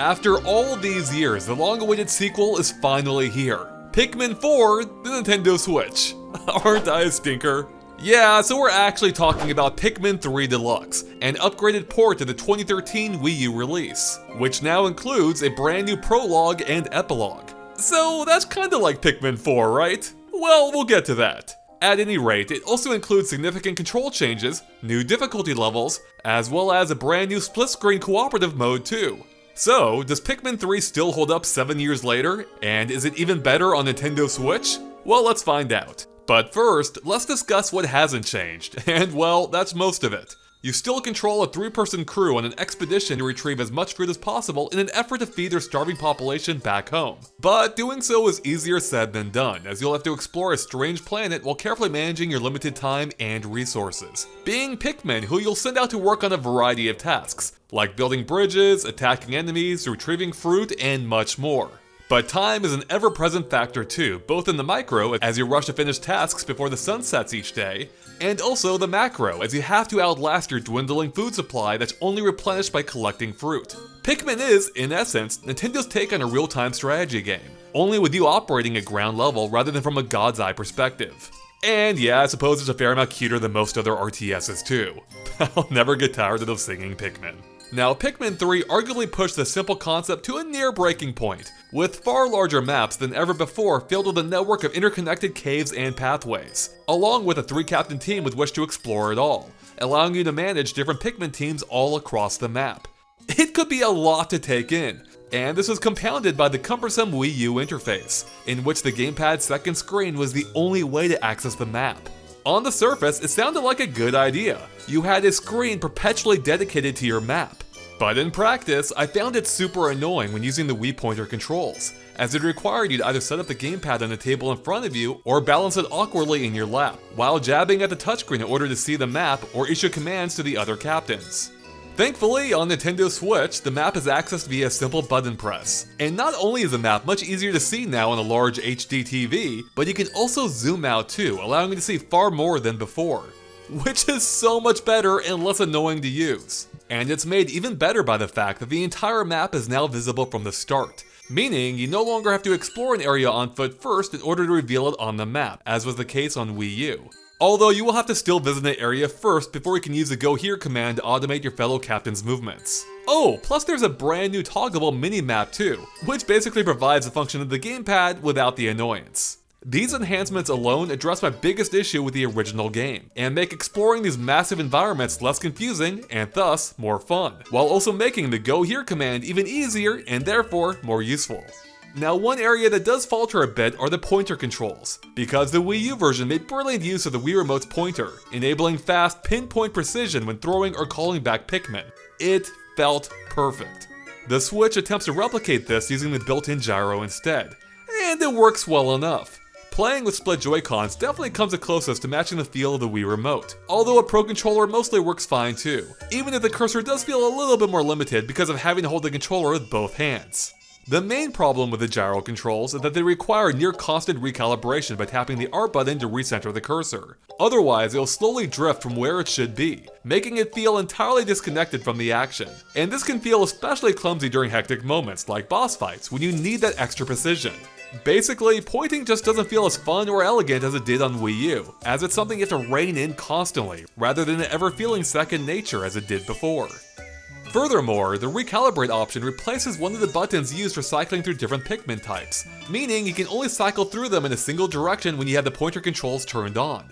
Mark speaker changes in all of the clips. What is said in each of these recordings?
Speaker 1: After all these years, the long-awaited sequel is finally here. Pikmin 4, the Nintendo Switch. Aren't I a stinker? Yeah, so we're actually talking about Pikmin 3 Deluxe, an upgraded port to the 2013 Wii U release, which now includes a brand new Prologue and epilogue. So that's kinda like Pikmin 4, right? Well, we'll get to that. At any rate, it also includes significant control changes, new difficulty levels, as well as a brand new split-screen cooperative mode too. So, does Pikmin 3 still hold up 7 years later? And is it even better on Nintendo Switch? Well, let's find out. But first, let's discuss what hasn't changed, and well, that's most of it. You still control a 3-person crew on an expedition to retrieve as much food as possible in an effort to feed their starving population back home. But doing so is easier said than done, as you'll have to explore a strange planet while carefully managing your limited time and resources. Being Pikmin, who you'll send out to work on a variety of tasks, like building bridges, attacking enemies, retrieving fruit, and much more. But time is an ever-present factor too, both in the micro, as you rush to finish tasks before the sun sets each day, and also the macro, as you have to outlast your dwindling food supply that's only replenished by collecting fruit. Pikmin is, in essence, Nintendo's take on a real-time strategy game, only with you operating at ground level rather than from a god's eye perspective. And yeah, I suppose it's a fair amount cuter than most other RTSs too. I'll never get tired of singing Pikmin. Now, Pikmin 3 arguably pushed the simple concept to a near breaking point, with far larger maps than ever before filled with a network of interconnected caves and pathways, along with a 3-captain team with which to explore it all, allowing you to manage different Pikmin teams all across the map. It could be a lot to take in, and this was compounded by the cumbersome Wii U interface, in which the gamepad's second screen was the only way to access the map. On the surface, it sounded like a good idea. You had a screen perpetually dedicated to your map. But in practice, I found it super annoying when using the Wii pointer controls, as it required you to either set up the gamepad on the table in front of you or balance it awkwardly in your lap, while jabbing at the touchscreen in order to see the map or issue commands to the other captains. Thankfully, on Nintendo Switch, the map is accessed via a simple button press. And not only is the map much easier to see now on a large HD TV, but you can also zoom out too, allowing you to see far more than before. Which is so much better and less annoying to use. And it's made even better by the fact that the entire map is now visible from the start, meaning you no longer have to explore an area on foot first in order to reveal it on the map, as was the case on Wii U. Although you will have to still visit an area first before you can use the Go Here command to automate your fellow captain's movements. Oh, plus there's a brand new toggleable mini-map too, which basically provides the function of the gamepad without the annoyance. These enhancements alone address my biggest issue with the original game, and make exploring these massive environments less confusing and thus more fun, while also making the Go Here command even easier and therefore more useful. Now, one area that does falter a bit are the pointer controls, because the Wii U version made brilliant use of the Wii Remote's pointer, enabling fast pinpoint precision when throwing or calling back Pikmin. It felt perfect. The Switch attempts to replicate this using the built-in gyro instead, and it works well enough. Playing with split Joy-Cons definitely comes the closest to matching the feel of the Wii Remote, although a Pro Controller mostly works fine too, even if the cursor does feel a little bit more limited because of having to hold the controller with both hands. The main problem with the gyro controls is that they require near constant recalibration by tapping the R button to recenter the cursor. Otherwise, it'll slowly drift from where it should be, making it feel entirely disconnected from the action. And this can feel especially clumsy during hectic moments, like boss fights, when you need that extra precision. Basically, pointing just doesn't feel as fun or elegant as it did on Wii U, as it's something you have to rein in constantly, rather than it ever feeling second nature as it did before. Furthermore, the recalibrate option replaces one of the buttons used for cycling through different Pikmin types, meaning you can only cycle through them in a single direction when you have the pointer controls turned on.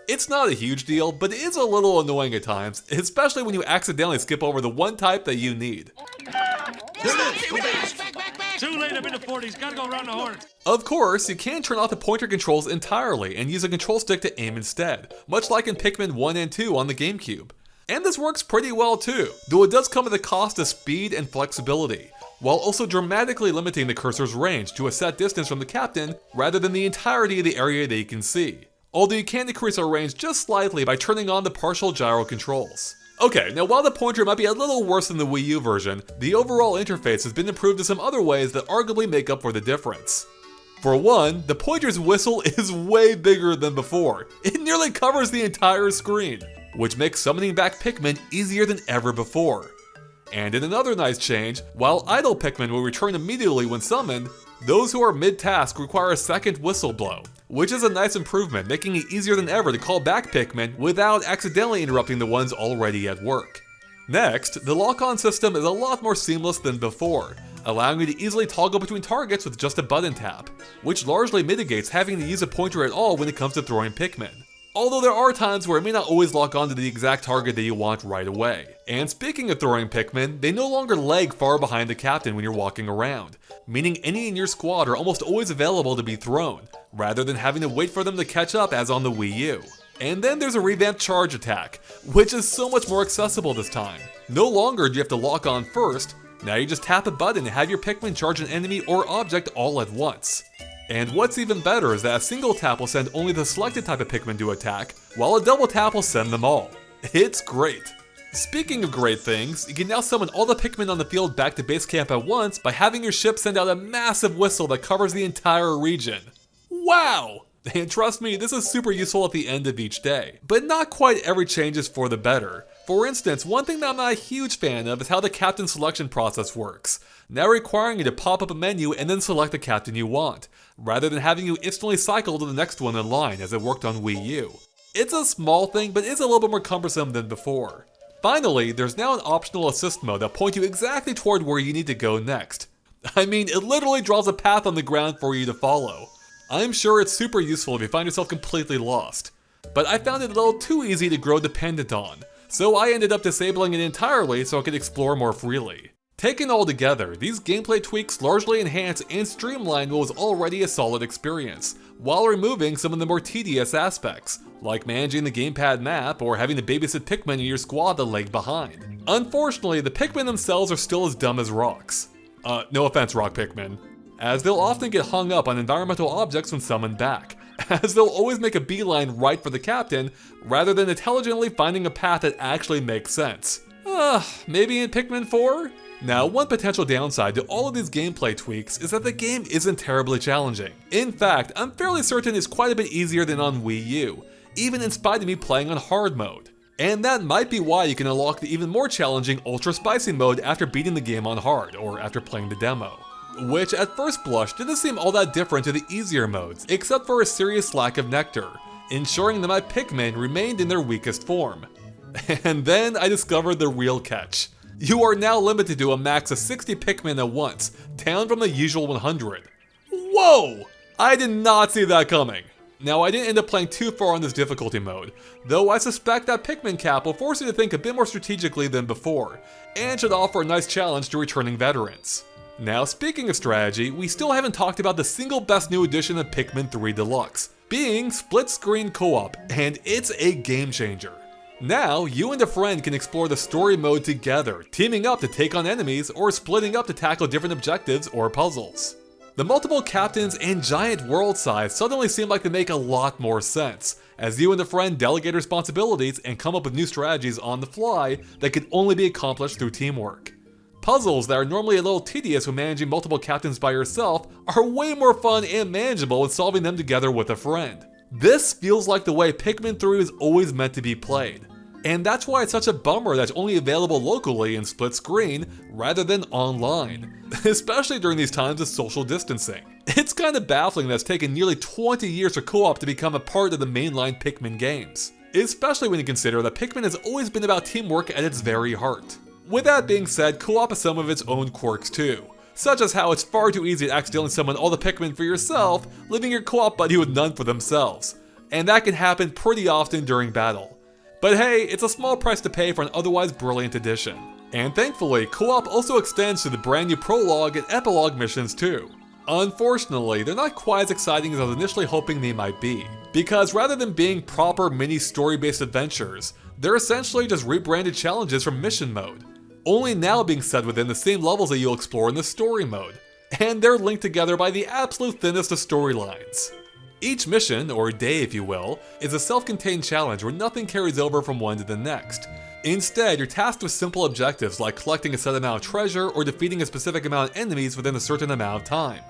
Speaker 1: It's not a huge deal, but it is a little annoying at times, especially when you accidentally skip over the one type that you need.
Speaker 2: Too late, I'm in the 40s, gotta go around the horn.
Speaker 1: Of course, you can turn off the pointer controls entirely and use a control stick to aim instead, much like in Pikmin 1 and 2 on the GameCube. And this works pretty well too, though it does come at the cost of speed and flexibility, while also dramatically limiting the cursor's range to a set distance from the captain rather than the entirety of the area that you can see. Although you can decrease our range just slightly by turning on the partial gyro controls. Okay, now while the pointer might be a little worse than the Wii U version, the overall interface has been improved in some other ways that arguably make up for the difference. For one, the pointer's whistle is way bigger than before. It nearly covers the entire screen, which makes summoning back Pikmin easier than ever before. And in another nice change, while idle Pikmin will return immediately when summoned, those who are mid-task require a second whistle blow, which is a nice improvement, making it easier than ever to call back Pikmin without accidentally interrupting the ones already at work. Next, the lock-on system is a lot more seamless than before, allowing you to easily toggle between targets with just a button tap, which largely mitigates having to use a pointer at all when it comes to throwing Pikmin. Although there are times where it may not always lock onto the exact target that you want right away. And speaking of throwing Pikmin, they no longer lag far behind the captain when you're walking around, meaning any in your squad are almost always available to be thrown, rather than having to wait for them to catch up as on the Wii U. And then there's a revamped charge attack, which is so much more accessible this time. No longer do you have to lock on first, now you just tap a button and have your Pikmin charge an enemy or object all at once. And what's even better is that a single tap will send only the selected type of Pikmin to attack, while a double tap will send them all. It's great. Speaking of great things, you can now summon all the Pikmin on the field back to base camp at once by having your ship send out a massive whistle that covers the entire region. Wow! And trust me, this is super useful at the end of each day. But not quite every change is for the better. For instance, one thing that I'm not a huge fan of is how the captain selection process works, now requiring you to pop up a menu and then select the captain you want, rather than having you instantly cycle to the next one in line as it worked on Wii U. It's a small thing, but it's a little bit more cumbersome than before. Finally, there's now an optional assist mode that points you exactly toward where you need to go next. I mean, it literally draws a path on the ground for you to follow. I'm sure it's super useful if you find yourself completely lost, but I found it a little too easy to grow dependent on, so I ended up disabling it entirely so I could explore more freely. Taken all together, these gameplay tweaks largely enhance and streamline what was already a solid experience, while removing some of the more tedious aspects, like managing the gamepad map or having to babysit Pikmin in your squad that lag behind. Unfortunately, the Pikmin themselves are still as dumb as rocks. No offense, rock Pikmin. As they'll often get hung up on environmental objects when summoned back, as they'll always make a beeline right for the captain, rather than intelligently finding a path that actually makes sense. Maybe in Pikmin 4? Now, one potential downside to all of these gameplay tweaks is that the game isn't terribly challenging. In fact, I'm fairly certain it's quite a bit easier than on Wii U, even in spite of me playing on hard mode. And that might be why you can unlock the even more challenging Ultra Spicy mode after beating the game on hard, or after playing the demo. Which at first blush didn't seem all that different to the easier modes, except for a serious lack of nectar, ensuring that my Pikmin remained in their weakest form. And then I discovered the real catch. You are now limited to a max of 60 Pikmin at once, down from the usual 100. Whoa! I did not see that coming. Now, I didn't end up playing too far on this difficulty mode, though I suspect that Pikmin Cap will force you to think a bit more strategically than before, and should offer a nice challenge to returning veterans. Now, speaking of strategy, we still haven't talked about the single best new addition of Pikmin 3 Deluxe, being split-screen co-op, and it's a game changer. Now, you and a friend can explore the story mode together, teaming up to take on enemies or splitting up to tackle different objectives or puzzles. The multiple captains and giant world size suddenly seem like they make a lot more sense, as you and a friend delegate responsibilities and come up with new strategies on the fly that can only be accomplished through teamwork. Puzzles that are normally a little tedious when managing multiple captains by yourself are way more fun and manageable when solving them together with a friend. This feels like the way Pikmin 3 was always meant to be played. And that's why it's such a bummer that's only available locally in split screen rather than online, especially during these times of social distancing. It's kind of baffling that it's taken nearly 20 years for co-op to become a part of the mainline Pikmin games, especially when you consider that Pikmin has always been about teamwork at its very heart. With that being said, co-op has some of its own quirks too, such as how it's far too easy to accidentally summon all the Pikmin for yourself, leaving your co-op buddy with none for themselves, and that can happen pretty often during battle. But hey, it's a small price to pay for an otherwise brilliant addition. And thankfully, co-op also extends to the brand new Prologue and epilogue missions too. Unfortunately, they're not quite as exciting as I was initially hoping they might be, because rather than being proper mini story-based adventures, they're essentially just rebranded challenges from mission mode, only now being set within the same levels that you'll explore in the story mode, and they're linked together by the absolute thinnest of storylines. Each mission, or day if you will, is a self-contained challenge where nothing carries over from one to the next. Instead, you're tasked with simple objectives like collecting a set amount of treasure or defeating a specific amount of enemies within a certain amount of time.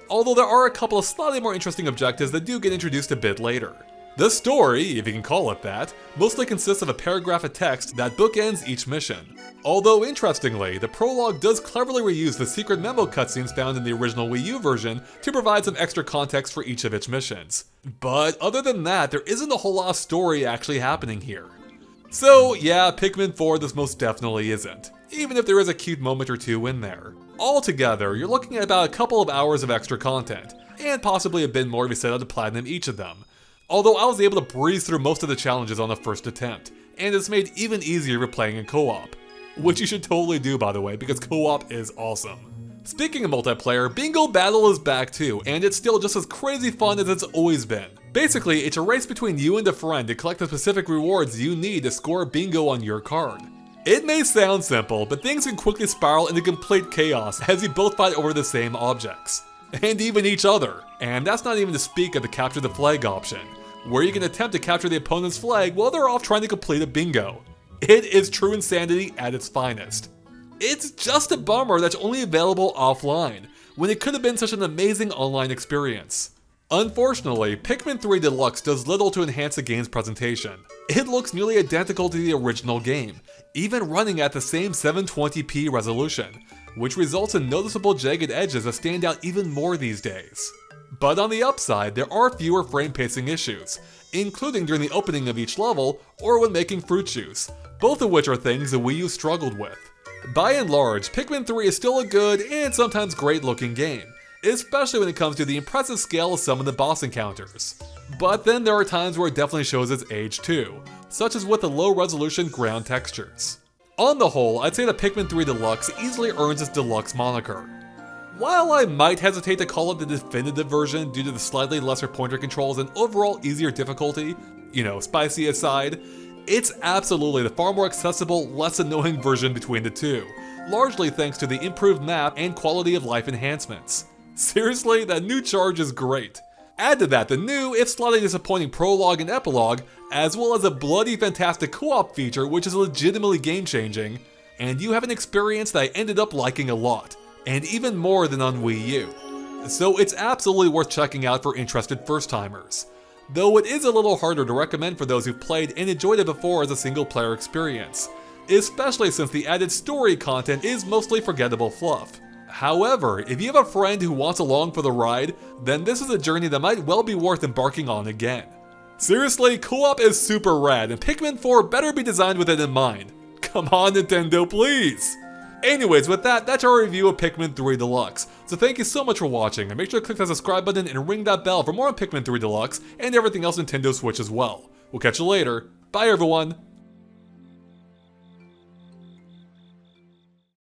Speaker 1: Although there are a couple of slightly more interesting objectives that do get introduced a bit later. The story, if you can call it that, mostly consists of a paragraph of text that bookends each mission. Although interestingly, the prologue does cleverly reuse the secret memo cutscenes found in the original Wii U version to provide some extra context for each of its missions. But other than that, there isn't a whole lot of story actually happening here. So yeah, Pikmin 4 this most definitely isn't, even if there is a cute moment or two in there. Altogether, you're looking at about a couple of hours of extra content, and possibly a bit more if you set out to platinum each of them. Although I was able to breeze through most of the challenges on the first attempt, and it's made even easier for playing in co-op. Which you should totally do, by the way, because co-op is awesome. Speaking of multiplayer, Bingo Battle is back too, and it's still just as crazy fun as it's always been. Basically, it's a race between you and a friend to collect the specific rewards you need to score bingo on your card. It may sound simple, but things can quickly spiral into complete chaos as you both fight over the same objects. And even each other. And that's not even to speak of the capture the flag option, where you can attempt to capture the opponent's flag while they're off trying to complete a bingo. It is true insanity at its finest. It's just a bummer that's only available offline, when it could have been such an amazing online experience. Unfortunately, Pikmin 3 Deluxe does little to enhance the game's presentation. It looks nearly identical to the original game, even running at the same 720p resolution, which results in noticeable jagged edges that stand out even more these days. But on the upside, there are fewer frame pacing issues, including during the opening of each level or when making fruit juice, both of which are things the Wii U struggled with. By and large, Pikmin 3 is still a good and sometimes great looking game, especially when it comes to the impressive scale of some of the boss encounters. But then there are times where it definitely shows its age too, such as with the low resolution ground textures. On the whole, I'd say that Pikmin 3 Deluxe easily earns its Deluxe moniker. While I might hesitate to call it the definitive version due to the slightly lesser pointer controls and overall easier difficulty, spicy aside, it's absolutely the far more accessible, less annoying version between the two, largely thanks to the improved map and quality of life enhancements. Seriously, that new charge is great. Add to that the new, if slightly disappointing prologue and epilogue, as well as a bloody fantastic co-op feature which is legitimately game-changing, and you have an experience that I ended up liking a lot, and even more than on Wii U. So it's absolutely worth checking out for interested first-timers. Though it is a little harder to recommend for those who've played and enjoyed it before as a single-player experience, especially since the added story content is mostly forgettable fluff. However, if you have a friend who wants along for the ride, then this is a journey that might well be worth embarking on again. Seriously, co-op is super rad, and Pikmin 4 better be designed with it in mind. Come on, Nintendo, please! Anyways, with that, that's our review of Pikmin 3 Deluxe. So thank you so much for watching, and make sure to click that subscribe button and ring that bell for more on Pikmin 3 Deluxe and everything else Nintendo Switch as well. We'll catch you later. Bye everyone!